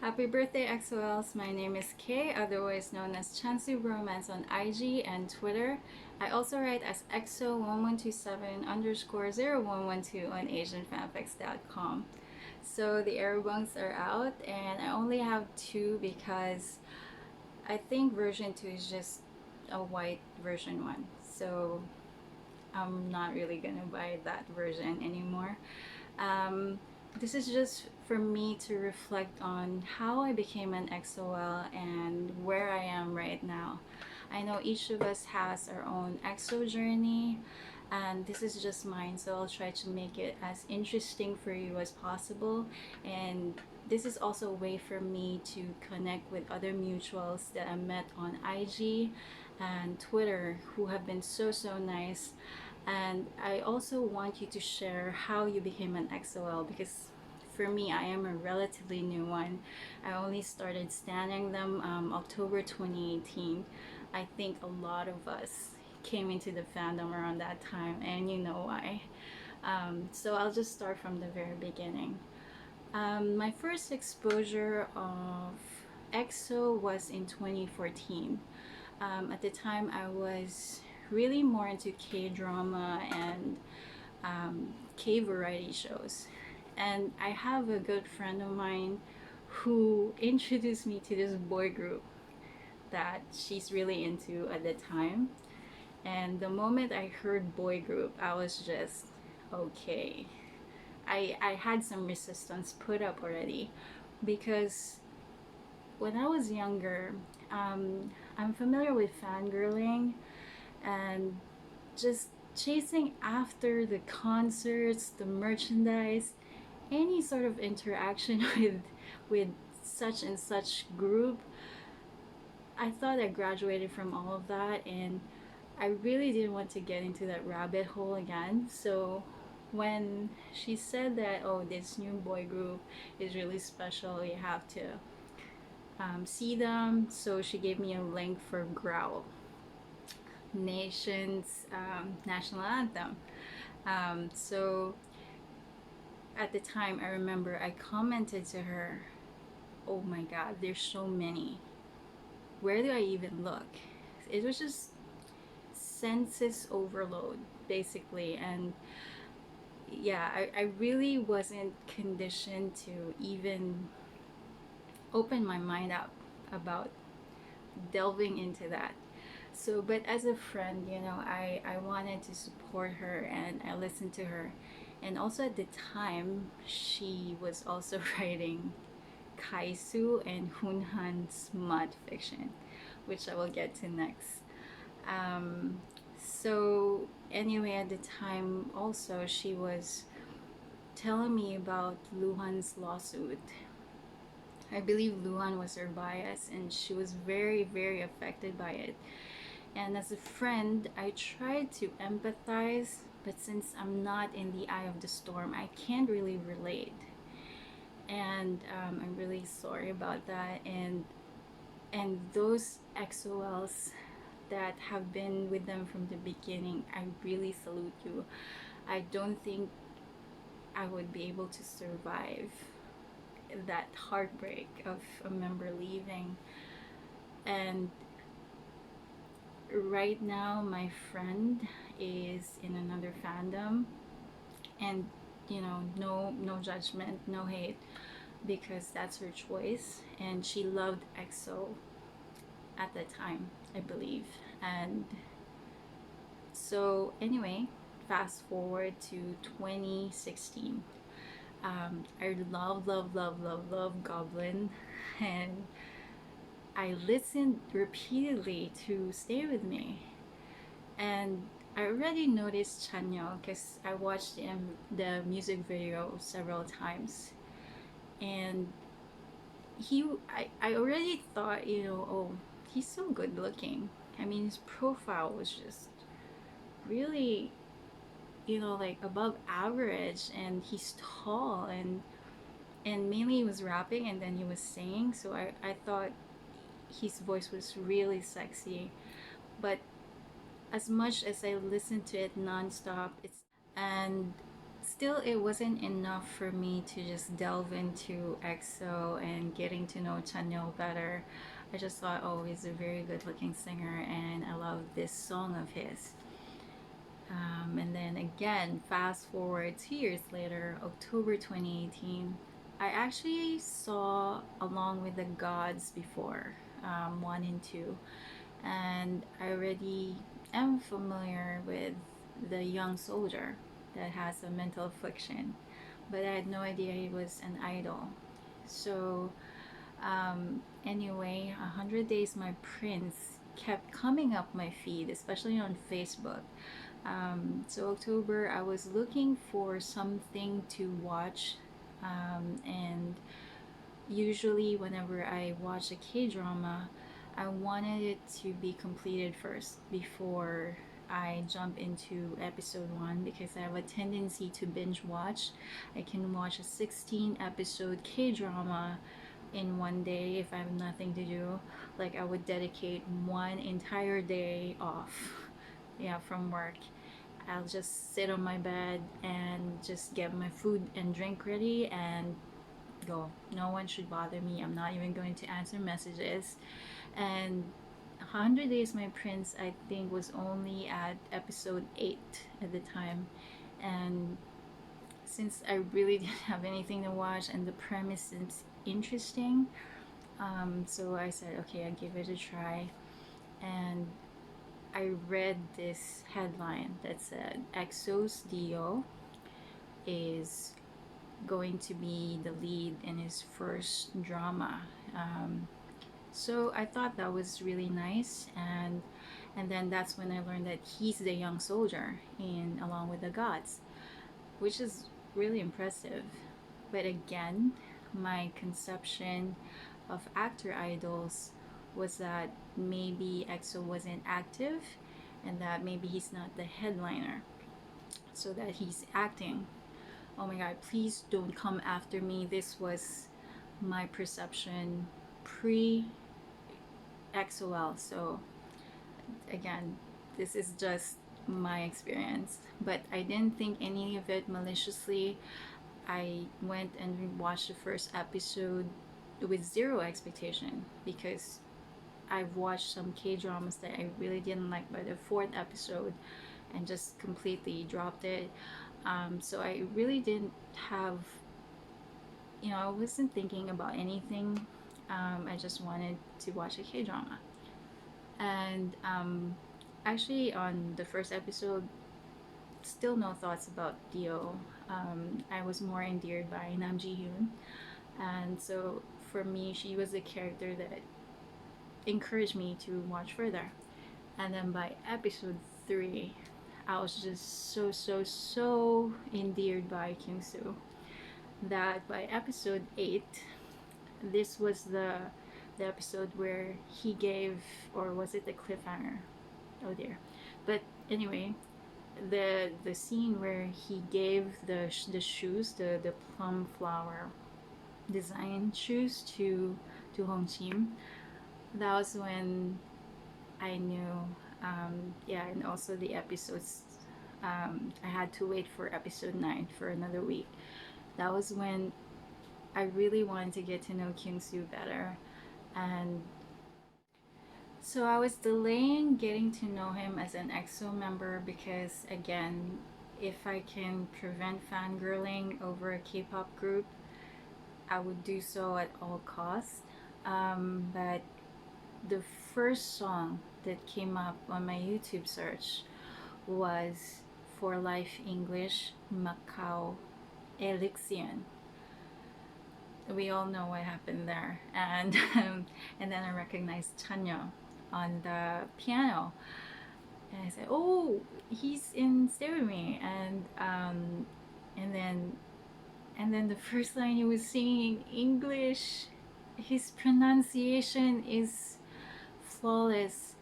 Happy birthday, EXOLs! My name is Kay, otherwise known as Chansoo Romance on IG and Twitter. I also write as EXO1127 underscore 0112 on AsianFanfics.com. So the Airbuns are out, and I only have two because I think version 2 is just a white version 1. So I'm not really gonna buy that version anymore. Um, this is just for me to reflect on how I became an EXO-L and where I am right now. I know each of us has our own EXO journey, and this is just mine, so I'll try to make it as interesting for you as possible. And this is also a way for me to connect with other mutuals that I met on IG and Twitter who have been so nice. And I also want you to share how you became an EXO-L, because for me, I am a relatively new one. I only started standing them October 2018. I think a lot of us came into the fandom around that time, and you know why. So I'll just start from the very beginning. My first exposure of EXO was in 2014. At the time, I was really more into K drama and K variety shows. And I have a good friend of mine who introduced me to this boy group that she's really into at the time. And the moment I heard boy group, I was just okay. I had some resistance put up already because when I was younger, I'm familiar with fangirling and just chasing after the concerts, the merchandise, any sort of interaction with such and such group. I thought I graduated from all of that, and I really didn't want to get into that rabbit hole again. So when she said that, oh, this new boy group is really special, you have to see them, so she gave me a link for Growl, nation's national anthem. So at the time, I remember I commented to her, oh my god, there's so many. Where do I even look? It was just senses overload, basically. And yeah, I really wasn't conditioned to even open my mind up about delving into that. So, but as a friend, I wanted to support her and I listened to her. And also at the time, she was also writing Kaisu and Hunhan's smut fiction, which I will get to next. Um, so, anyway, at the time, also, she was telling me about Luhan's lawsuit. I believe Luhan was her bias and she was very affected by it. And as a friend, I tried to empathize, but since I'm not in the eye of the storm, I can't really relate. And I'm really sorry about that. And those EXO-Ls that have been with them from the beginning, I really salute you. I don't think I would be able to survive that heartbreak of a member leaving. And right now my friend is in another fandom, and no judgment, no hate, because that's her choice, and she loved EXO at that time, I believe. And so anyway, fast forward to 2016. I love Goblin, and I listened repeatedly to Stay With Me. And I already noticed Chanyeol because I watched the music video several times. And I already thought, oh, he's so good looking. I mean, his profile was just really, like above average, and he's tall, and mainly he was rapping and then he was singing. So I thought his voice was really sexy. But as much as I listened to it nonstop, and still it wasn't enough for me to just delve into EXO and getting to know Chanyeol better. I just thought, oh, he's a very good looking singer and I love this song of his. And then again, fast forward 2 years later, October 2018, I actually saw Along with the Gods before, 1 and 2, and I already am familiar with the young soldier that has a mental affliction, but I had no idea he was an idol. So, anyway, 100 Days My Prince kept coming up my feed, especially on Facebook. So October, I was looking for something to watch, and usually whenever I watch a K drama, I wanted it to be completed first before I jump into episode 1 because I have a tendency to binge watch. I can watch a 16 episode K drama in one day if I have nothing to do. Like I would dedicate one entire day off, yeah, from work. I'll just sit on my bed and just get my food and drink ready and go. No one should bother me. I'm not even going to answer messages. And 100 Days My Prince, I think, was only at episode 8 at the time. And since I really didn't have anything to watch and the premise seems interesting, so I said, okay, I'll give it a try. And I read this headline that said EXO's Dio is going to be the lead in his first drama. So I thought that was really nice, and then that's when I learned that he's the young soldier in Along with the Gods, which is really impressive. But again, my conception of actor idols was that maybe EXO wasn't active and that maybe he's not the headliner, so that he's acting. Oh my god, please don't come after me. This was my perception pre EXOL. So again, this is just my experience, but I didn't think any of it maliciously. I went and watched the first episode with zero expectation because I've watched some K dramas that I really didn't like by the fourth episode and just completely dropped it. So I really didn't have, I wasn't thinking about anything. I just wanted to watch a K drama. And actually, on the first episode, still no thoughts about Dio. I was more endeared by Nam Ji Hyun. And so for me, she was the character that encouraged me to watch further. And then by episode 3, I was just so endeared by Chansoo that by episode 8, this was the episode where he gave, or was it the cliffhanger? Oh dear. But anyway, the scene where he gave the shoes, the plum flower design shoes to Hong Chim, that was when I knew. Yeah, and also the episodes. I had to wait for episode 9 for another week. That was when I really wanted to get to know Kyung-soo better, and so I was delaying getting to know him as an EXO member because, again, if I can prevent fangirling over a K-pop group, I would do so at all costs. But the first song that came up on my YouTube search was For Life English Macau Elixion. We all know what happened there, and and then I recognized Chanyeol on the piano, and I said, "Oh, he's in Stay With Me," and then the first line he was singing in English, his pronunciation is flawless.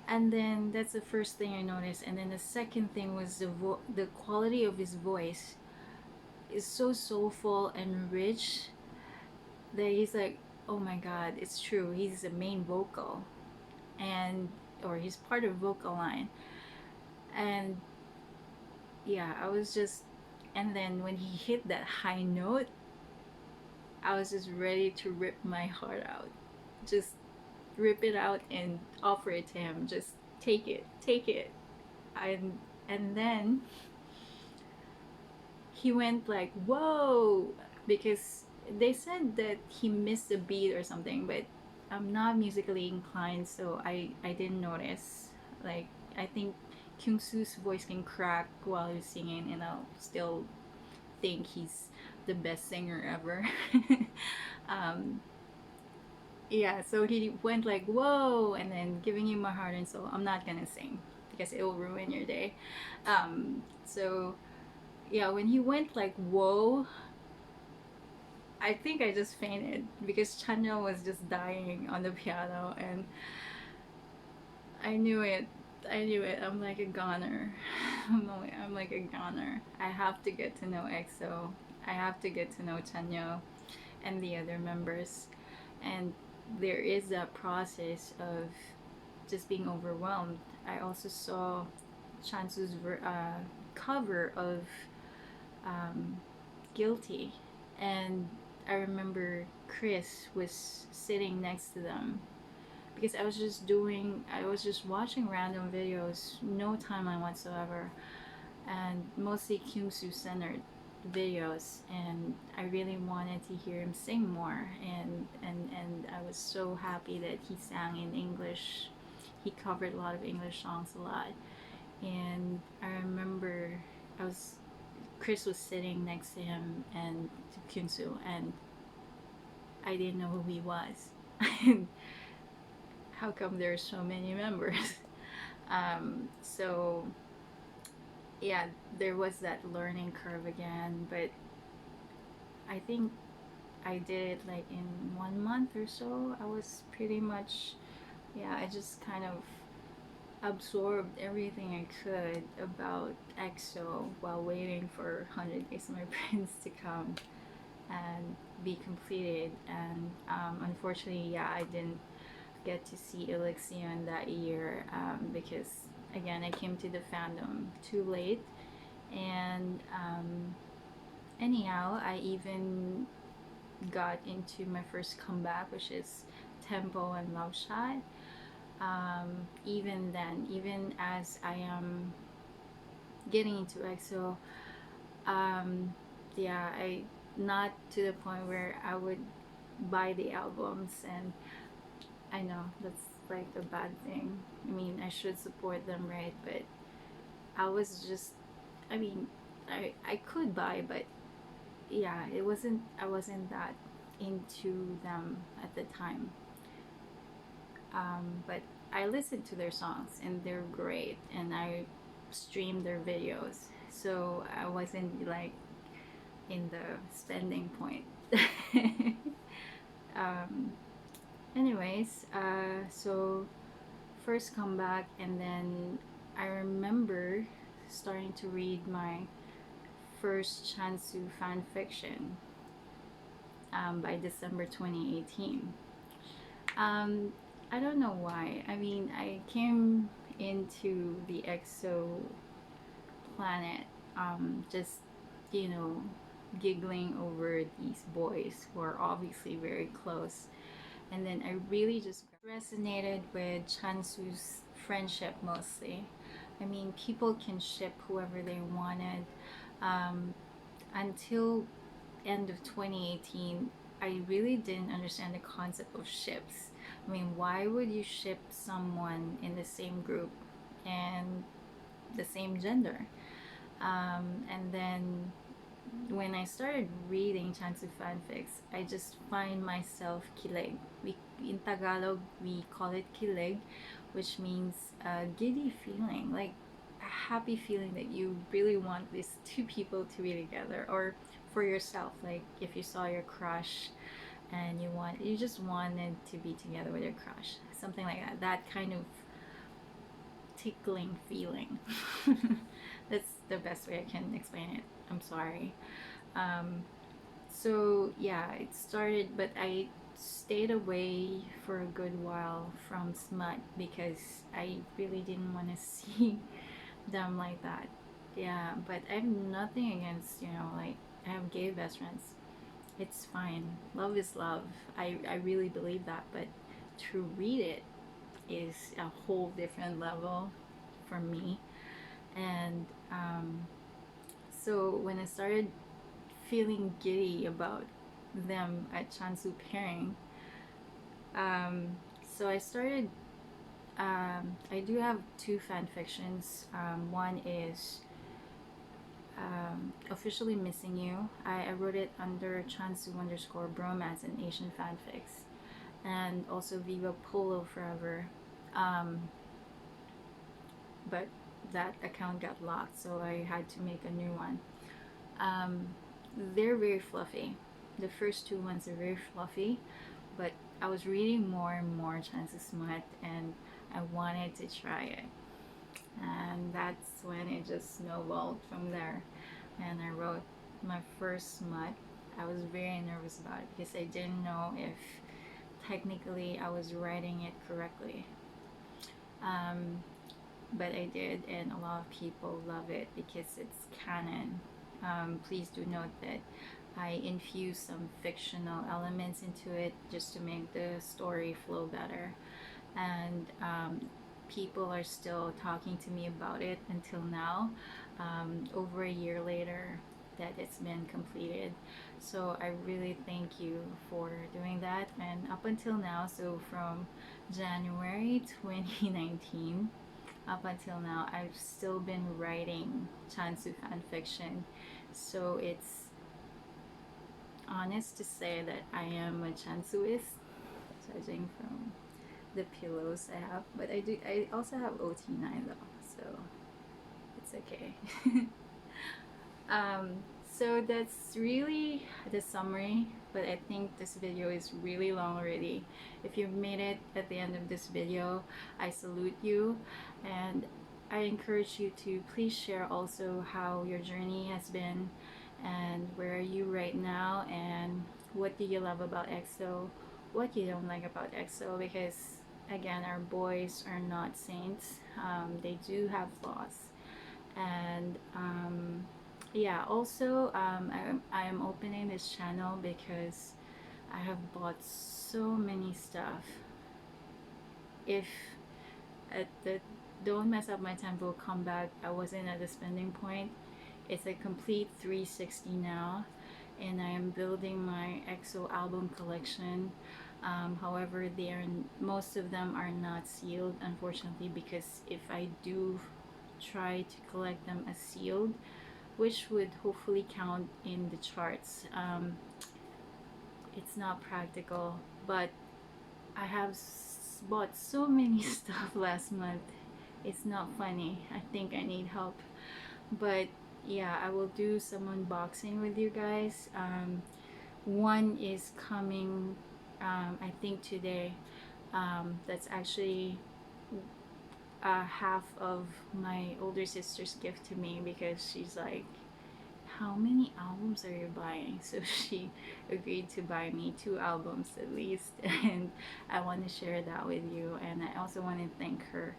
And then that's the first thing I noticed. And then the second thing was the quality of his voice is so soulful and rich that he's like, oh my god, it's true. He's the main vocal, and or he's part of vocal line. And yeah, I was just And then when he hit that high note, I was just ready to rip my heart out. Just rip it out and offer it to him. Just take it, take it. And then he went like, whoa, because they said that he missed a beat or something, but I'm not musically inclined, so I didn't notice. Like, I think Kyungsoo's voice can crack while he's singing, and I'll still think he's the best singer ever. um, yeah, so he went like, whoa, and then giving you my heart and soul. I'm not gonna sing because it will ruin your day. So yeah, when he went like, whoa, I think I just fainted because Chanya was just dying on the piano, and I knew it. I knew it. I'm like a goner. I'm like a goner. I have to get to know EXO. I have to get to know Chanyo and the other members. And there is that process of just being overwhelmed. I also saw Chansoo's cover of um, Guilty, and I remember Chris was sitting next to them because I was just watching random videos, no timeline whatsoever, and mostly Kyungsoo centered videos, and I really wanted to hear him sing more, and I was so happy that he sang in English. He covered a lot of English songs a lot, and I remember I was Chris was sitting next to him and to Kyungsoo, and I didn't know who he was. How come there's so many members? So yeah, there was that learning curve again, but I think I did it like in 1 month or so. I was pretty much, yeah, I just kind of absorbed everything I could about EXO while waiting for 100 Days of My Prince to come and be completed. And unfortunately, yeah, I didn't get to see Elyxion that year because, again, I came to the fandom too late. And anyhow, I even got into my first comeback, which is Tempo and Love Shot. Even then, even as I am getting into EXO, yeah, I not to the point where I would buy the albums, and I know that's like a bad thing. I mean, I should support them, right? But I was just, I mean, I could buy, but yeah, I wasn't that into them at the time. But I listened to their songs and they're great, and I streamed their videos, so I wasn't like in the spending point. um, anyways, so first comeback, and then I remember starting to read my first Chansoo fan fiction by December 2018. Um, I don't know why. I mean, I came into the EXO planet just, you know, giggling over these boys who are obviously very close. And then I really just resonated with Chansoo's friendship mostly. I mean, people can ship whoever they wanted. Um, until end of 2018, I really didn't understand the concept of ships. I mean, why would you ship someone in the same group and the same gender? And then when I started reading Chansoo fanfics, I just find myself kilig. In Tagalog, we call it kilig, which means a giddy feeling, like a happy feeling that you really want these two people to be together, or for yourself, like if you saw your crush and you just wanted to be together with your crush, something like that. That kind of tickling feeling. That's the best way I can explain it. I'm sorry. Um, so yeah, it started, but I stayed away for a good while from smut because I really didn't want to see them like that. Yeah, but I have nothing against, you know, like I have gay best friends. It's fine. Love is love. I really believe that, but to read it is a whole different level for me. And so when I started feeling giddy about them at Chansoo pairing, um, so I started. I do have two fan fictions. One is Officially Missing You. I wrote it under Chansoo underscore bromance and Asian fanfics, and also Viva Polo Forever. Um, but that account got locked, so I had to make a new one. Um, they're very fluffy. The first two ones are very fluffy, but I was reading more and more Chansoo smut, and I wanted to try it. And that's when it just snowballed from there. And I wrote my first smut. I was very nervous about it because I didn't know if technically I was writing it correctly. Um, but I did, and a lot of people love it because it's canon. Please do note that I infuse some fictional elements into it just to make the story flow better. And people are still talking to me about it until now, over a year later that it's been completed. So I really thank you for doing that. And up until now, so from January 2019 up until now, I've still been writing Chansoo fanfiction. So it's honest to say that I am a Chansooist, judging from the pillows I have. But I also have OT9 though, so it's okay. um, so that's really the summary, but I think this video is really long already. If you've made it at the end of this video, I salute you, and I encourage you to please share also how your journey has been, and where are you right now, and what do you love about EXO, what you don't like about EXO, because again, our boys are not saints. They do have flaws. And yeah, also I am opening this channel because I have bought so many stuff. If at the Don't Mess Up My Tempo comeback, I wasn't at the spending point, it's a complete 360 now, and I am building my EXO album collection. However, most of them are not sealed, unfortunately, because if I do try to collect them as sealed, which would hopefully count in the charts, it's not practical. But I have bought so many stuff last month. It's not funny. I think I need help. But yeah, I will do some unboxing with you guys. One is coming, I think today. That's actually half of my older sister's gift to me, because she's like, how many albums are you buying? So she agreed to buy me 2 albums at least, and I want to share that with you. And I also want to thank her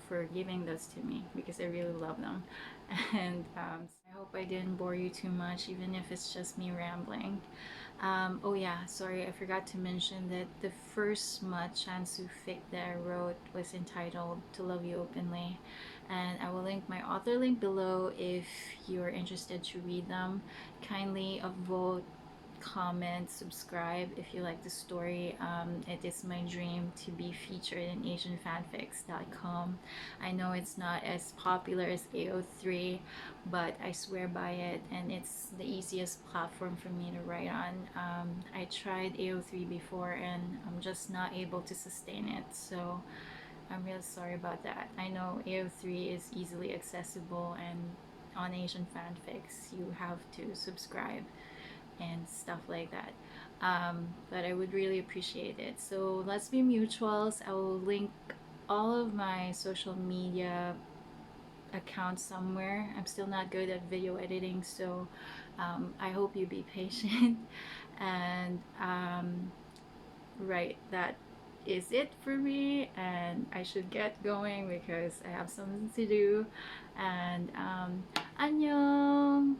for giving those to me because I really love them. And I hope I didn't bore you too much, even if it's just me rambling. Oh yeah, sorry, I forgot to mention that the first smut Chansoo fic that I wrote was entitled To Love You Openly, and I will link my author link below if you're interested to read them. Kindly vote, comment, subscribe if you like the story. It is my dream to be featured in AsianFanfics.com. I know it's not as popular as AO3, but I swear by it, and it's the easiest platform for me to write on. I tried AO3 before, and I'm just not able to sustain it, so I'm real sorry about that. I know AO3 is easily accessible, and on Asian fanfics you have to subscribe and stuff like that. But I would really appreciate it. So let's be mutuals. I will link all of my social media accounts somewhere. I'm still not good at video editing, so I hope you be patient. And right, that is it for me, and I should get going because I have something to do. And 안녕.